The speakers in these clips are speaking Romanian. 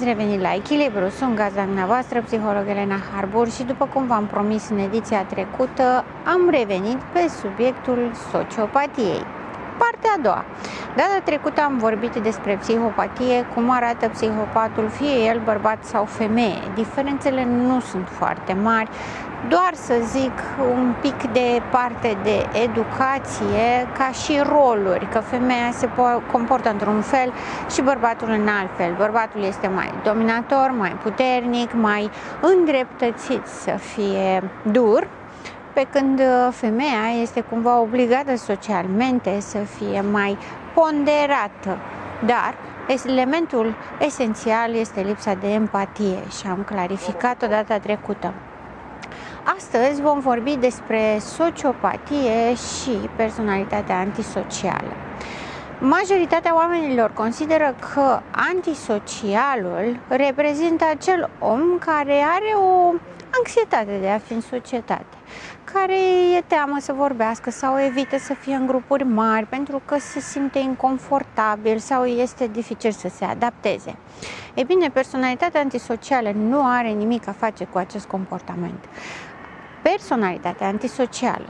ați revenit la Echilibru, sunt gazda dumneavoastră, psiholog Elena Harbur, și după cum v-am promis în ediția trecută, am revenit pe subiectul sociopatiei. Partea a doua. Data trecută am vorbit despre psihopatie, cum arată psihopatul, fie el bărbat sau femeie. Diferențele nu sunt foarte mari, doar să zic un pic de parte de educație, ca și roluri, că femeia se comportă într-un fel și bărbatul în alt fel. Bărbatul este mai dominator, mai puternic, mai îndreptățit să fie dur, pe când femeia este cumva obligată socialmente să fie mai ponderată. Dar elementul esențial este lipsa de empatie și am clarificat-o data trecută. Astăzi vom vorbi despre sociopatie și personalitatea antisocială. Majoritatea oamenilor consideră că antisocialul reprezintă acel om care are o anxietate de a fi în societate, care e teamă să vorbească sau evită să fie în grupuri mari pentru că se simte inconfortabil sau este dificil să se adapteze. Ei bine, personalitatea antisocială nu are nimic a face cu acest comportament. Personalitatea antisocială,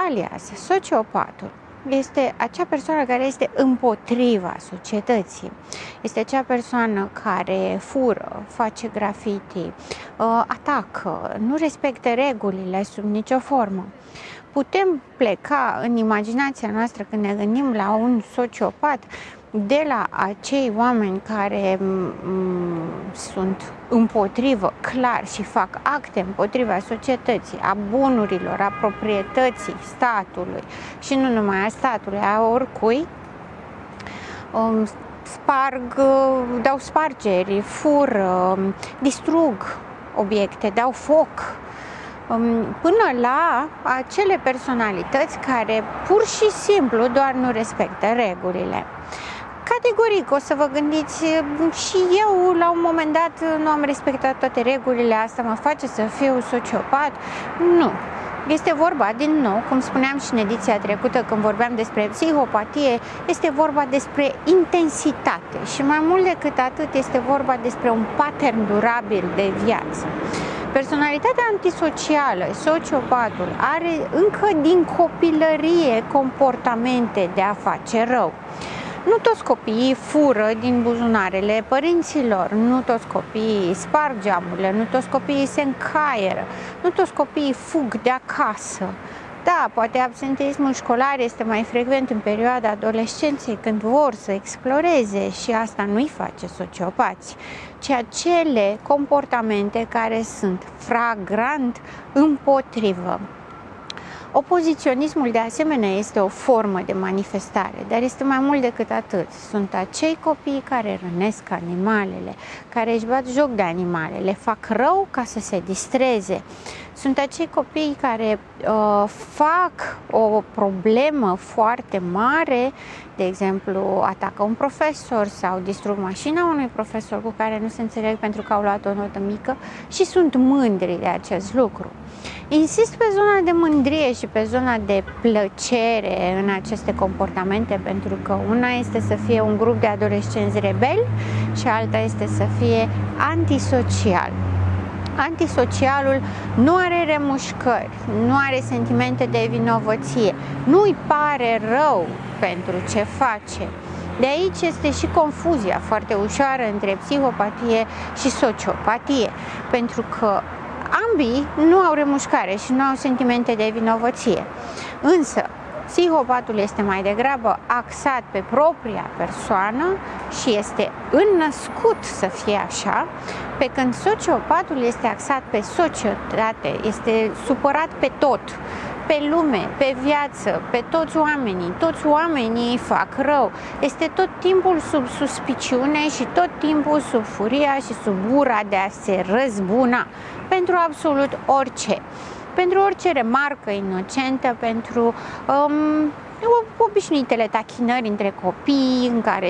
alias sociopatul, este acea persoană care este împotriva societății. Este acea persoană care fură, face graffiti, atacă, nu respectă regulile sub nicio formă. Putem pleca în imaginația noastră când ne gândim la un sociopat de la acei oameni care sunt împotrivă, clar, și fac acte împotriva societății, a bunurilor, a proprietății statului și nu numai a statului, a oricui, dau spargeri, fură, distrug obiecte, dau foc, până la acele personalități care pur și simplu doar nu respectă regulile. Categoric, o să vă gândiți, și eu la un moment dat nu am respectat toate regulile, asta mă face să fiu sociopat? Nu. Este vorba, din nou, cum spuneam și în ediția trecută când vorbeam despre psihopatie, este vorba despre intensitate și mai mult decât atât este vorba despre un pattern durabil de viață. Personalitatea antisocială, sociopatul, are încă din copilărie comportamente de a face rău. Nu toți copiii fură din buzunarele părinților, nu toți copiii sparg geamurile, nu toți copiii se încaieră, nu toți copiii fug de acasă. Da, poate absenteismul școlar este mai frecvent în perioada adolescenței, când vor să exploreze, și asta nu-i face sociopați, ci acele comportamente care sunt flagrant împotrivă. Opoziționismul, de asemenea, este o formă de manifestare, dar este mai mult decât atât. Sunt acei copii care rănesc animalele, care își bat joc de animale, le fac rău ca să se distreze. Sunt acei copii care fac o problemă foarte mare, de exemplu, atacă un profesor sau distrug mașina unui profesor cu care nu se înțeleg pentru că au luat o notă mică și sunt mândri de acest lucru. Insist pe zona de mândrie și pe zona de plăcere în aceste comportamente, pentru că una este să fie un grup de adolescenți rebeli și alta este să fie antisocial. Antisocialul nu are remușcări, nu are sentimente de vinovăție, nu îi pare rău pentru ce face. De aici este și confuzia foarte ușoară între psihopatie și sociopatie, pentru că ambii nu au remușcare și nu au sentimente de vinovăție. Însă, psihopatul este mai degrabă axat pe propria persoană și este înnăscut să fie așa, pe când sociopatul este axat pe societate, este supărat pe tot, pe lume, pe viață, pe toți oamenii îi fac rău, este tot timpul sub suspiciune și tot timpul sub furia și sub ura de a se răzbuna pentru absolut orice. Pentru orice remarcă inocentă, pentru obișnuitele tachinări între copii în care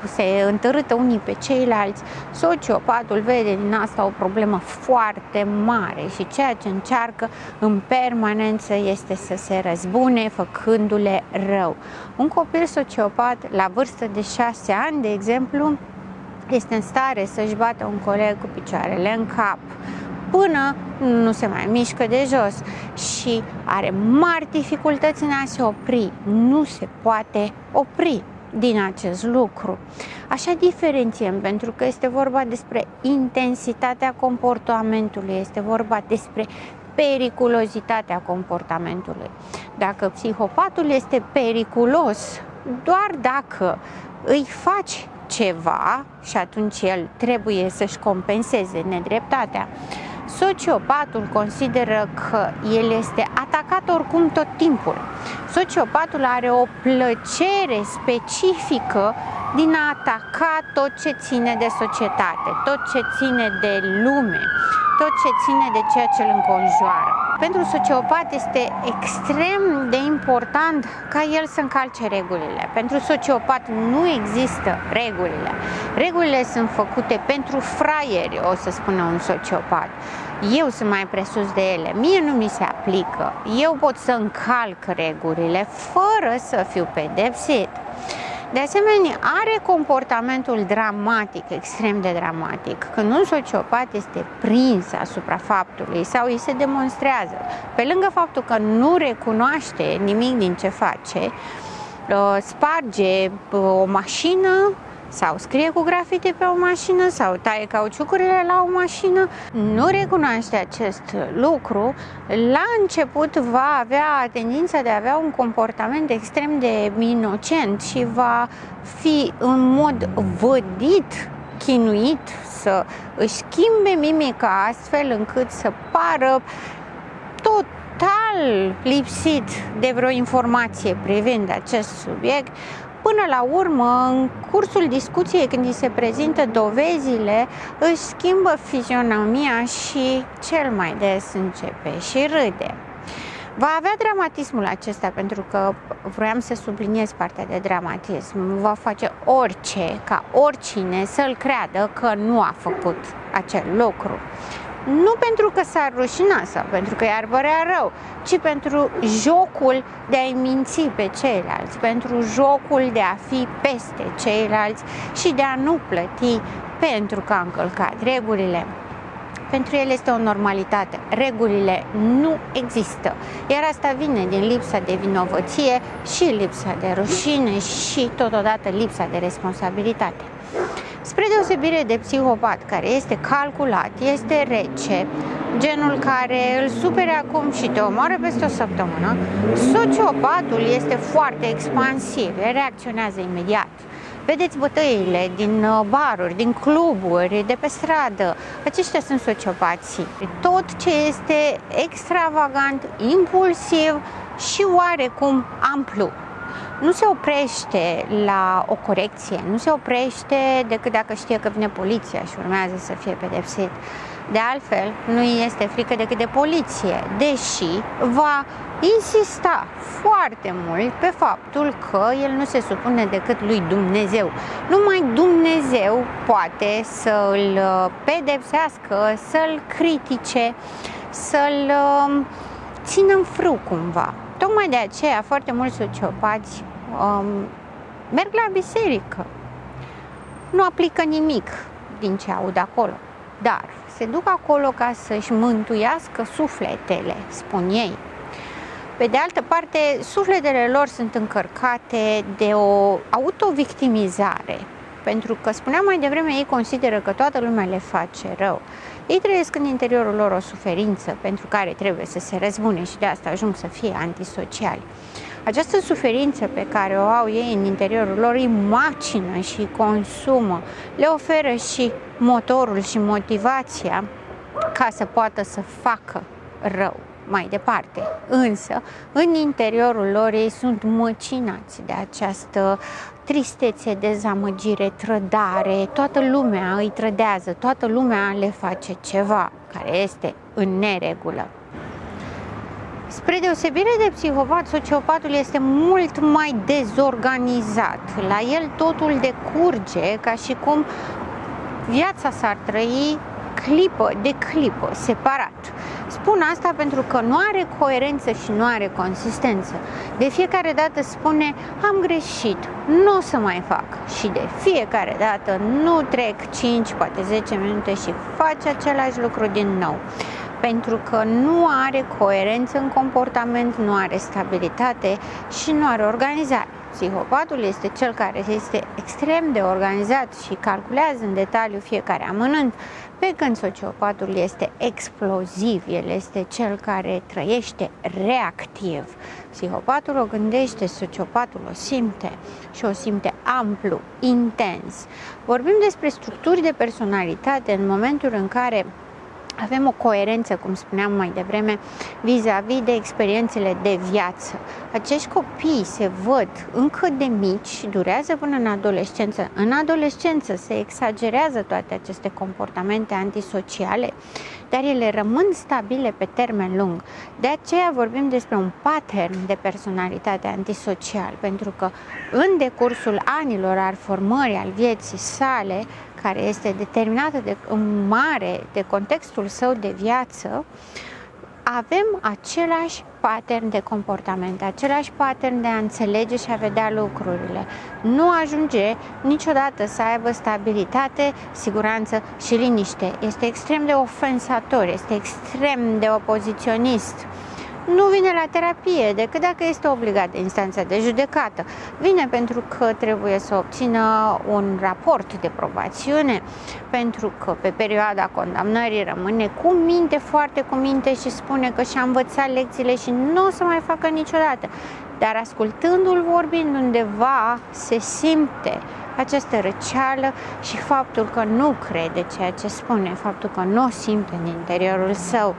se întărâtă unii pe ceilalți. Sociopatul vede din asta o problemă foarte mare și ceea ce încearcă în permanență este să se răzbune făcându-le rău. Un copil sociopat la vârstă de 6 ani, de exemplu, este în stare să-și bată un coleg cu picioarele în cap până nu se mai mișcă de jos și are mari dificultăți în a se opri. Nu se poate opri din acest lucru. Așa diferențiem, pentru că este vorba despre intensitatea comportamentului, este vorba despre periculozitatea comportamentului. Dacă psihopatul este periculos doar dacă îi faci ceva și atunci el trebuie să-și compenseze nedreptatea, sociopatul consideră că el este atacat oricum tot timpul. Sociopatul are o plăcere specifică din a ataca tot ce ține de societate, tot ce ține de lume, tot ce ține de ceea ce îl înconjoară. Pentru sociopat este extrem de important ca el să încalce regulile. Pentru sociopat nu există regulile. Regulile sunt făcute pentru fraieri, o să spună un sociopat. Eu sunt mai presus de ele, mie nu mi se aplică. Eu pot să încalc regulile fără să fiu pedepsit. De asemenea, are comportamentul dramatic, extrem de dramatic. Când un sociopat este prins asupra faptului sau îi se demonstrează, pe lângă faptul că nu recunoaște nimic din ce face, sparge o mașină sau scrie cu grafite pe o mașină sau taie cauciucurile la o mașină, nu recunoaște acest lucru, la început va avea tendința de a avea un comportament extrem de inocent și va fi în mod vădit, chinuit să își schimbe mimica astfel încât să pară total lipsit de vreo informație privind acest subiect. Până la urmă, în cursul discuției, când îi se prezintă dovezile, își schimbă fizionomia și cel mai des începe și râde. Va avea dramatismul acesta, pentru că vroiam să subliniez partea de dramatism. Va face orice, ca oricine să-l creadă că nu a făcut acel lucru. Nu pentru că s-ar rușina sau pentru că i-ar părea rău, ci pentru jocul de a-i minți pe ceilalți, pentru jocul de a fi peste ceilalți și de a nu plăti pentru că a încălcat regulile. Pentru el este o normalitate. Regulile nu există. Iar asta vine din lipsa de vinovăție și lipsa de rușine și totodată lipsa de responsabilitate. Spre deosebire de psihopat, care este calculat, este rece, genul care îl supere acum și te omoară peste o săptămână, sociopatul este foarte expansiv, reacționează imediat. Vedeți bătăile din baruri, din cluburi, de pe stradă. Aceștia sunt sociopații. Tot ce este extravagant, impulsiv și oarecum amplu. Nu se oprește la o corecție, nu se oprește decât dacă știe că vine poliția și urmează să fie pedepsit. De altfel, nu este frică decât de poliție, deși va insista foarte mult pe faptul că el nu se supune decât lui Dumnezeu. Numai Dumnezeu poate să îl pedepsească, să-l critique, să-l țină în frâu cumva. Tocmai de aceea foarte mulți sociopați merg la biserică, nu aplică nimic din ce aud acolo, dar se duc acolo ca să-și mântuiască sufletele, spun ei. Pe de altă parte, sufletele lor sunt încărcate de o autovictimizare, pentru că, spuneam mai devreme, ei consideră că toată lumea le face rău. Ei trăiesc în interiorul lor o suferință pentru care trebuie să se răzbune și de asta ajung să fie antisociali. Această suferință pe care o au ei în interiorul lor îi macină și îi consumă, le oferă și motorul și motivația ca să poată să facă rău mai departe. Însă, în interiorul lor ei sunt măcinați de această tristețe, dezamăgire, trădare. Toată lumea îi trădează, toată lumea le face ceva care este în neregulă. Spre deosebire de psihopat, sociopatul este mult mai dezorganizat. La el totul decurge ca și cum viața s-ar trăi clipă de clipă, separat. Spun asta pentru că nu are coerență și nu are consistență. De fiecare dată spune, am greșit, nu o să mai fac. Și de fiecare dată nu trec 5, poate 10 minute și face același lucru din nou. Pentru că nu are coerență în comportament, nu are stabilitate și nu are organizare. Psihopatul este cel care este extrem de organizat și calculează în detaliu fiecare amănunt, pe când sociopatul este exploziv, el este cel care trăiește reactiv. Psihopatul o gândește, sociopatul o simte și o simte amplu, intens. Vorbim despre structuri de personalitate în momentul în care avem o coerență, cum spuneam mai devreme, vis-a-vis de experiențele de viață. Acești copii se văd încă de mici, durează până în adolescență. În adolescență se exagerează toate aceste comportamente antisociale, dar ele rămân stabile pe termen lung. De aceea vorbim despre un pattern de personalitate antisocial, pentru că în decursul anilor al formării, al vieții sale, care este determinată în mare de contextul său de viață, avem același pattern de comportament, același pattern de a înțelege și a vedea lucrurile. Nu ajunge niciodată să aibă stabilitate, siguranță și liniște. Este extrem de ofensator, este extrem de opoziționist. Nu vine la terapie decât dacă este obligat de instanța de judecată. Vine pentru că trebuie să obțină un raport de probațiune, pentru că pe perioada condamnării rămâne cu minte, foarte cu minte și spune că și-a învățat lecțiile și nu o să mai facă niciodată. Dar ascultându-l vorbind undeva se simte această răceală și faptul că nu crede ceea ce spune, faptul că nu o simte în interiorul său.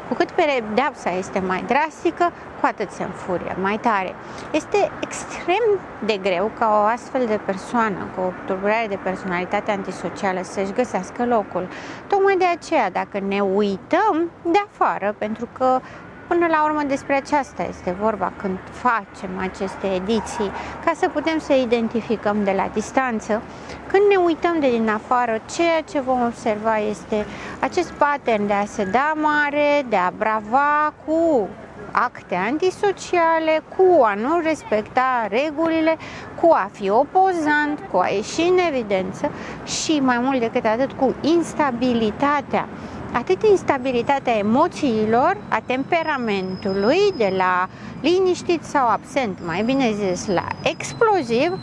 Cu cât pedeapsa este mai drastică, cu atât se înfurie mai tare. Este extrem de greu ca o astfel de persoană cu o tulburare de personalitate antisocială să-și găsească locul. Tocmai de aceea, dacă ne uităm de afară, pentru că până la urmă despre aceasta este vorba când facem aceste ediții, ca să putem să identificăm de la distanță. Când ne uităm de din afară, ceea ce vom observa este acest pattern de a se da mare, de a brava cu acte antisociale, cu a nu respecta regulile, cu a fi opozant, cu a ieși în evidență și mai mult decât atât cu instabilitatea. Atât instabilitatea emoțiilor, a temperamentului, de la liniștit sau absent, mai bine zis, la exploziv,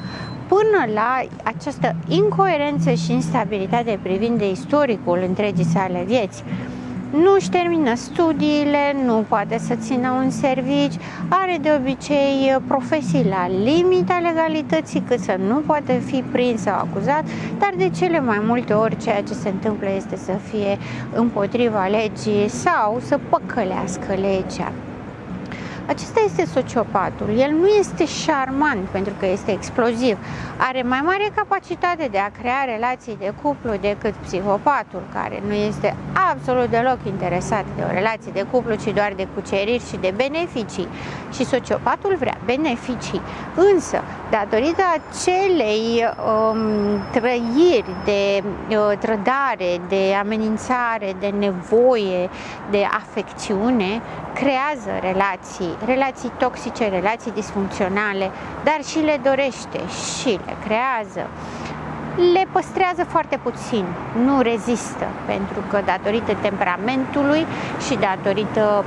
până la această incoerență și instabilitate privind de istoricul întregii sale vieți. Nu își termină studiile, nu poate să țină un serviciu, are de obicei profesii la limita legalității, cât să nu poate fi prins sau acuzat, dar de cele mai multe ori ceea ce se întâmplă este să fie împotriva legii sau să păcălească legea. Acesta este sociopatul. El nu este șarmant pentru că este exploziv. Are mai mare capacitate de a crea relații de cuplu decât psihopatul, care nu este absolut deloc interesat de o relație de cuplu, ci doar de cuceriri și de beneficii. Și sociopatul vrea beneficii. Însă, datorită acelei trăiri de trădare, de amenințare, de nevoie, de afecțiune, creează relații toxice, relații disfuncționale, dar și le dorește și le creează. Le păstrează foarte puțin, nu rezistă, pentru că datorită temperamentului și datorită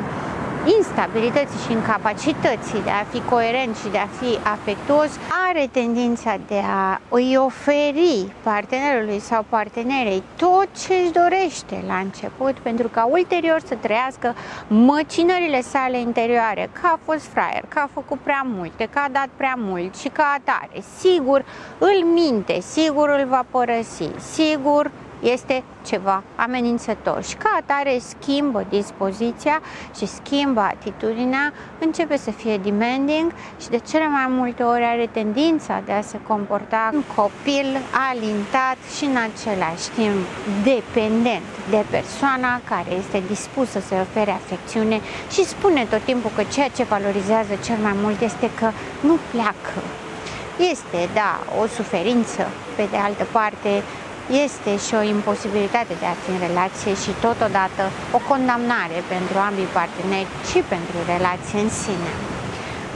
instabilității și incapacității de a fi coerent și de a fi afectuos, are tendința de a îi oferi partenerului sau partenerei tot ce își dorește la început, pentru ca ulterior să trăiască măcinările sale interioare, că a fost fraier, că a făcut prea multe, că a dat prea mult și ca atare. Sigur îl minte, sigur îl va părăsi, sigur este ceva amenințător și ca atare schimbă dispoziția și schimbă atitudinea, începe să fie demanding și de cele mai multe ori are tendința de a se comporta un copil alintat și în același timp dependent de persoana care este dispusă să-i ofere afecțiune și spune tot timpul că ceea ce valorizează cel mai mult este că nu pleacă. Este, da, o suferință, pe de altă parte, este și o imposibilitate de a fi în relație și totodată o condamnare pentru ambii parteneri și pentru relație în sine.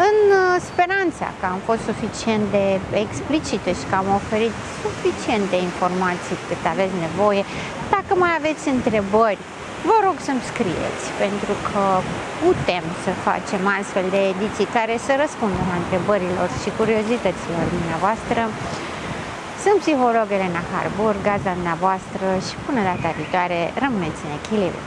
În speranța că am fost suficient de explicită și că am oferit suficient de informații cât aveți nevoie, dacă mai aveți întrebări, vă rog să-mi scrieți, pentru că putem să facem astfel de ediții care să răspundă la întrebărilor și curiozităților dumneavoastră. Sunt psiholog Elena Harbor, gazda dumneavoastră și până data viitoare, rămâneți în echilibru!